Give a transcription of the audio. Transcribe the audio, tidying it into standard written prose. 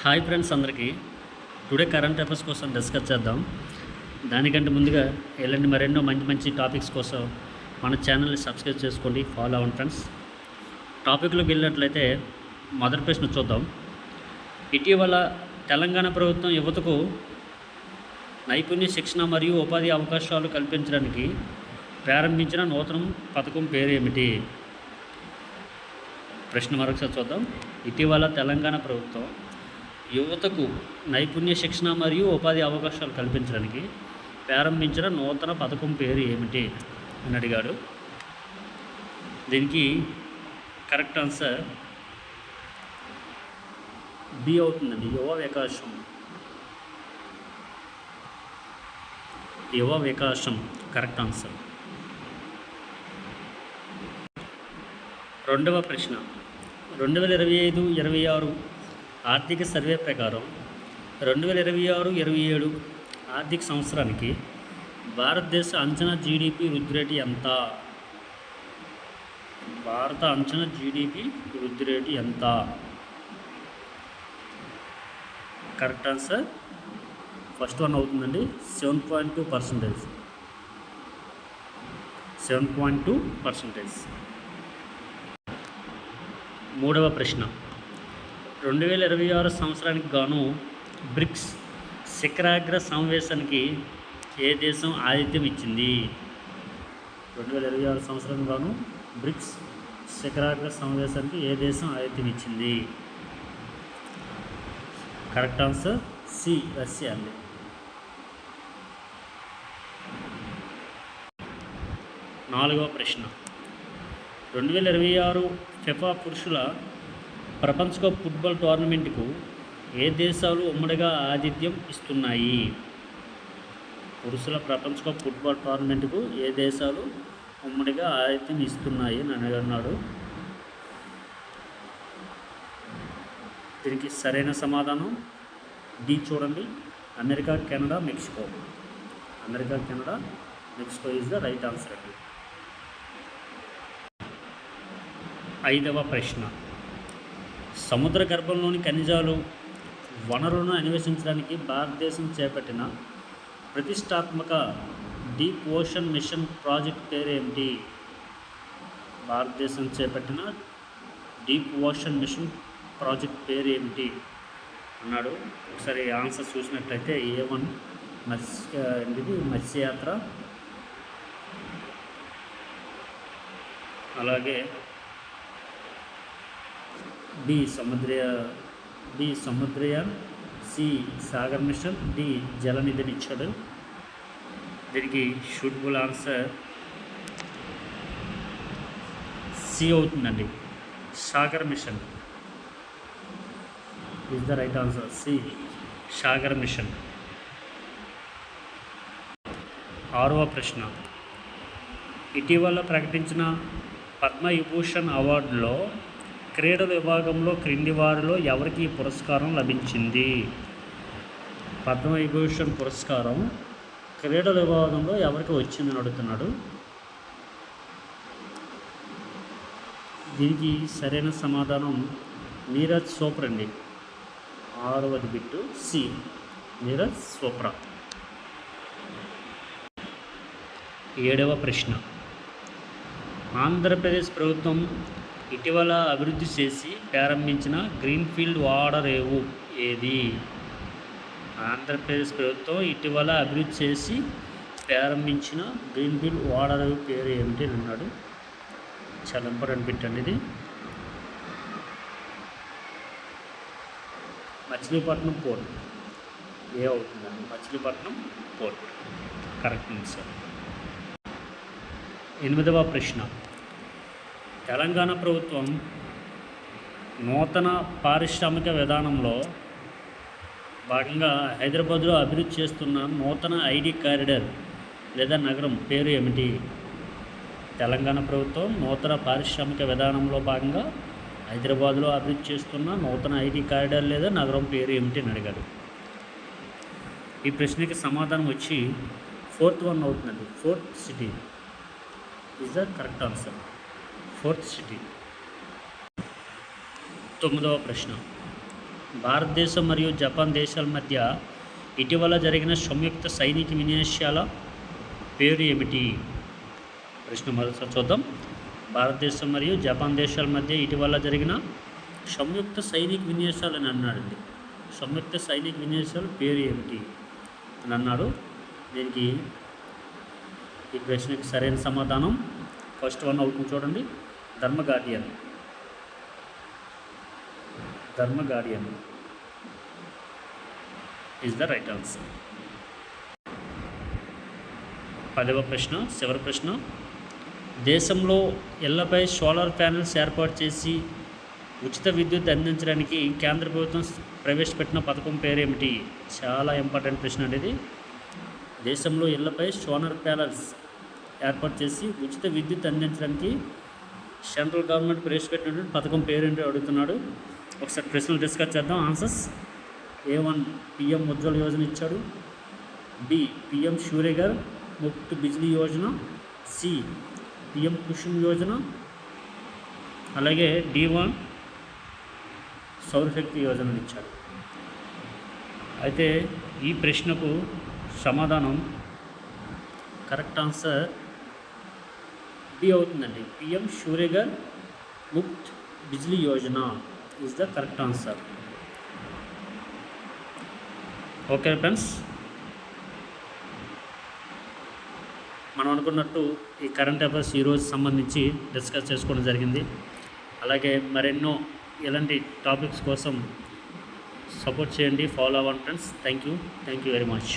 Hi friends అందరికీ today current affairs కోసం discuss చేద్దాం. దానికంటే ముందుగా ఇలాంటి మరెన్నో మంచి టాపిక్స్ కోసం మన ఛానల్ని సబ్స్క్రైబ్ చేసుకోండి, ఫాలో అవ్వండి ఫ్రెండ్స్. టాపిక్లోకి వెళ్ళినట్లయితే మొదటి ప్రశ్న చూద్దాం. ఇటీవల తెలంగాణ ప్రభుత్వం యువతకు నైపుణ్య శిక్షణ మరియు ఉపాధి అవకాశాలు కల్పించడానికి ప్రారంభించిన నూతన పథకం పేరు ఏమిటి? ప్రశ్న మరొకసారి చూద్దాం. ఇటీవల తెలంగాణ ప్రభుత్వం యువతకు నైపుణ్య శిక్షణ మరియు ఉపాధి అవకాశాలు కల్పించడానికి ప్రారంభించిన నూతన పథకం పేరు ఏమిటి అని అడిగాడు. దీనికి కరెక్ట్ ఆన్సర్ బి అవుతుందండి. యువ వికాసం కరెక్ట్ ఆన్సర్. రెండవ ప్రశ్న, 2025-26 ఆర్థిక సర్వే ప్రకారం 2026-27 ఆర్థిక సంవత్సరానికి భారతదేశ అంచనా జీడిపి వృద్ధి రేటు ఎంత? భారత అంచనా జీడిపి వృద్ధి రేటు ఎంత? కరెక్ట్ ఆన్సర్ ఫస్ట్ వన్ అవుతుందండి. 7.2%. 7.2%. మూడవ ప్రశ్న, 2026 సంవత్సరానికి గాను బ్రిక్స్ శిఖరాగ్ర సమావేశానికి ఏ దేశం ఆతిథ్యం ఇచ్చింది? 2026 సంవత్సరానికి గాను బ్రిక్స్ శిఖరాగ్ర సమావేశానికి ఏ దేశం ఆతిథ్యం ఇచ్చింది? కరెక్ట్ ఆన్సర్ సి, రష్యా అండి. నాలుగవ ప్రశ్న, 2026 ఫిఫా పురుషుల ప్రపంచ కప్ ఫుట్బాల్ టోర్నమెంట్కు ఏ దేశాలు ఉమ్మడిగా ఆతిథ్యం ఇస్తున్నాయి? పురుషుల ప్రపంచ కప్ ఫుట్బాల్ టోర్నమెంట్కు ఏ దేశాలు ఉమ్మడిగా ఆతిథ్యం ఇస్తున్నాయి అని అన్నాడు. దీనికి సరైన సమాధానం డి చూడండి. America, Canada, Mexico. America, Canada, Mexico is the right answer అండి. ఐదవ ప్రశ్న, సముద్ర గర్భంలోని ఖనిజాలు వనరులను అన్వేషించడానికి భారతదేశం చేపట్టిన ప్రతిష్టాత్మక డీప్ ఓషన్ మిషన్ ప్రాజెక్ట్ పేరు ఏమిటి? భారతదేశం చేపట్టిన డీప్ ఓషన్ మిషన్ ప్రాజెక్ట్ పేరు ఏమిటి అన్నాడు. ఒకసారి ఆన్సర్ చూసినట్లయితే A1 మత్స్యయాత్ర, అలాగే B Samudrayaan, C Sagar mission, D జలనిధిని ఇచ్చాడు. దీనికి షూటబుల్ ఆన్సర్ సి అవుతుందండి. Sagar mission is the right answer. C Sagar mission. ఆరవ ప్రశ్న, ఇటీవల ప్రకటించిన పద్మవిభూషణ్ అవార్డులో క్రీడల విభాగంలో క్రింది వారిలో ఎవరికి ఈ పురస్కారం లభించింది? పద్మవిభూషణ్ పురస్కారం క్రీడల విభాగంలో ఎవరికి వచ్చిందని అడుగుతున్నాడు. దీనికి సరైన సమాధానం నీరజ్ చోప్రా అండి. 6వది బిట్టు సి, నీరజ్ చోప్రా. ఏడవ ప్రశ్న, ఆంధ్రప్రదేశ్ ప్రభుత్వం ఇటీవల అభివృద్ధి చేసి ప్రారంభించిన గ్రీన్ఫీల్డ్ వాడరేవు ఏది? ఆంధ్రప్రదేశ్ ప్రభుత్వం ఇటీవల అభివృద్ధి చేసి ప్రారంభించిన గ్రీన్ఫీల్డ్ వాడరేవు పేరు ఏమిటి అని అన్నాడు. చాలా ఇంపార్టెంట్ పెట్టండి ఇది. మచిలీపట్నం పోర్ట్. ఏ అవుతుందండి? Machilipatnam port correct answer. 8వ ప్రశ్న, తెలంగాణ ప్రభుత్వం నూతన పారిశ్రామిక విధానంలో భాగంగా హైదరాబాద్లో అభివృద్ధి చేస్తున్న నూతన ఐటీ కారిడార్ లేదా నగరం పేరు ఏమిటి? తెలంగాణ ప్రభుత్వం నూతన పారిశ్రామిక విధానంలో భాగంగా హైదరాబాద్లో అభివృద్ధి చేస్తున్న నూతన ఐటీ కారిడార్ లేదా నగరం పేరు ఏమిటి అని అడిగాడు. ఈ ప్రశ్నకి సమాధానం వచ్చి 4th వన్ అవుతుందండి. Fourth city is the correct answer. 4th city. 9వ ప్రశ్న, భారతదేశం మరియు జపాన్ దేశాల మధ్య ఇటీవల జరిగిన సంయుక్త సైనిక విన్యాసాల పేరు ఏమిటి? ప్రశ్న మరోసారి చూద్దాం. భారతదేశం మరియు జపాన్ దేశాల మధ్య ఇటీవల జరిగిన సంయుక్త సైనిక విన్యాసాలు అని అన్నాడండి. సంయుక్త సైనిక విన్యాసాల పేరు ఏమిటి అని అన్నాడు. దీనికి ఈ ప్రశ్నకి సరైన సమాధానం ఫస్ట్ వన్ అవుతుంది చూడండి, ధర్మ గార్డియన్. ధర్మ Guardian is the right answer. 10వ ప్రశ్న, చివరి ప్రశ్న. దేశంలో ఇళ్లపై సోలార్ ప్యానెల్స్ ఏర్పాటు చేసి ఉచిత విద్యుత్ అందించడానికి కేంద్ర ప్రభుత్వం ప్రవేశపెట్టిన పథకం పేరేమిటి? చాలా ఇంపార్టెంట్ ప్రశ్న అండి ఇది. దేశంలో ఇళ్లపై సోలార్ ప్యానెల్స్ ఏర్పాటు చేసి ఉచిత విద్యుత్ అందించడానికి సెంట్రల్ గవర్నమెంట్ ప్రవేశపెట్టినటువంటి పథకం పేరేంటో అడుగుతున్నాడు. ఒకసారి ప్రశ్నలు డిస్కస్ చేద్దాం. Answers: A1 PM Ujjwal Yojana ఇచ్చాడు, B PM Surya Ghar Muft Bijli Yojana, C PM Kusum Yojana, అలాగే D1 సౌరశక్తి యోజన ఇచ్చాడు. అయితే ఈ ప్రశ్నకు సమాధానం కరెక్ట్ ఆన్సర్ B అవుతుందండి. PM Surya Ghar Muft Bijli Yojana is the correct answer. Okay friends, మనం అనుకున్నట్టు ఈ కరెంట్ అఫైర్స్ ఈరోజు సంబంధించి డిస్కస్ చేసుకోవడం జరిగింది. అలాగే మరెన్నో ఇలాంటి టాపిక్స్ కోసం సపోర్ట్ చేయండి, ఫాలో అవ్వండి friends. Thank you very much.